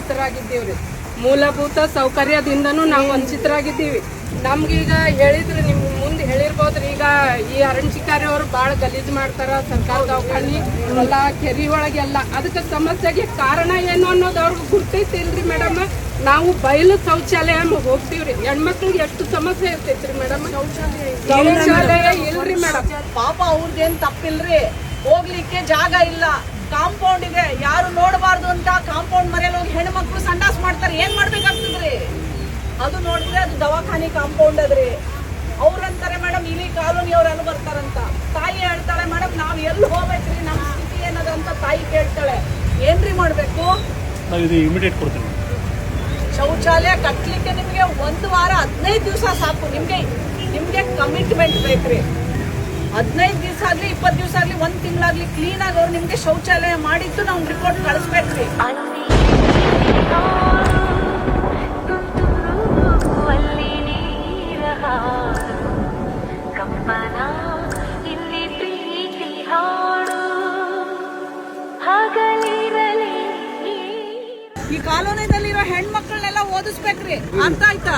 ವಂಚಿತರಾಗಿದ್ದೀವ್ರಿ. ಮೂಲಭೂತ ಸೌಕರ್ಯದಿಂದನೂ ನಾವು ವಂಚಿತರಾಗಿದ್ದೀವಿ. ನಮ್ಗೀಗ ಹೇಳಿದ್ರು, ನಿಮ್ ಮುಂದೆ ಹೇಳಿರ್ಬೋದ್ರಿ, ಈಗ ಈ ಅರಣ್ಯಕಾರಿ ಅವರು ಬಾಳ ಗಲೀಜ್ ಮಾಡ್ತಾರ ಸರ್ಕಾರ ದವಾಖಾನಿ ಎಲ್ಲ ಕೆರಿ ಒಳಗೆಲ್ಲ. ಅದಕ್ಕೆ ಸಮಸ್ಯೆಗೆ ಕಾರಣ ಏನು ಅನ್ನೋದು ಅವ್ರಿಗೆ ಗುರ್ತೈತಿಲ್ರಿ ಮೇಡಮ್. ನಾವು ಬಯಲು ಶೌಚಾಲಯ ಹೋಗ್ತೀವ್ರಿ, ಹೆಣ್ಮಕ್ಳಿಗೆ ಎಷ್ಟು ಸಮಸ್ಯೆ ಇರ್ತೈತ್ರಿ ಮೇಡಮ್. ಶೌಚಾಲಯ ಇಲ್ರಿ ಮೇಡಮ್. ಪಾಪ ಅವ್ರದ್ದೇನ್ ತಪ್ಪಿಲ್ರಿ, ಹೋಗ್ಲಿಕ್ಕೆ ಜಾಗ ಇಲ್ಲ. ಕಾಂಪೌಂಡ್ ಇದೆ, ಯಾರು ನೋಡಬಾರ್ದು ಅಂತ ಕಾಂಪೌಂಡ್ ಮರೆಯಲ್ಲಿ ಹೋಗಿ ಹೆಣ್ಮಕ್ಳು ಸಂಡಾಸ್ ಮಾಡ್ತಾರೆ. ಏನ್ ಮಾಡ್ಬೇಕಾಗ್ತದ್ರಿ? ಅದು ನೋಡಿದ್ರೆ ಅದು ದವಾಖಾನಿ ಕಾಂಪೌಂಡ್ ಅದ್ರಿ. ಅವ್ರಂತಾರೆ ಮೇಡಮ್ ಇಲ್ಲಿ ಕಾಲೋನಿ ಅವ್ರೆಲ್ಲ ಬರ್ತಾರಂತ. ತಾಯಿ ಹೇಳ್ತಾಳೆ ಮೇಡಮ್ ನಾವ್ ಎಲ್ಲಿ ಹೋಗ್ಬೇಕ್ರಿ, ನಮ್ಮ ಸ್ಥಿತಿ ಏನದಂತ ತಾಯಿ ಕೇಳ್ತಾಳೆ. ಏನ್ರಿ ಮಾಡ್ಬೇಕು? ಶೌಚಾಲಯ ಕಟ್ಲಿಕ್ಕೆ ನಿಮ್ಗೆ 1 ವಾರ 15 ದಿವಸ ಸಾಕು. ನಿಮ್ಗೆ ಕಮಿಟ್ಮೆಂಟ್ ಬೇಕ್ರಿ. 15 ದಿವಸ ಆಗ್ಲಿ 20 ದಿವಸ ಆಗ್ಲಿ 1 ತಿಂಗಳಾಗ್ಲಿ ಕ್ಲೀನ್ ಆಗಿ ಅವ್ರು ನಿಮ್ಗೆ ಶೌಚಾಲಯ ಮಾಡಿದ್ದು ನಾವು ರಿಪೋರ್ಟ್ ಕಳಿಸ್ಬೇಕ್ರಿ. ಈ ಕಾಲೋನಿಯಲ್ಲಿರೋ ಹೆಣ್ಮಕ್ಳನ್ನೆಲ್ಲ ಓದಿಸ್ಬೇಕ್ರಿ. ಅರ್ಥ ಆಯ್ತಾ?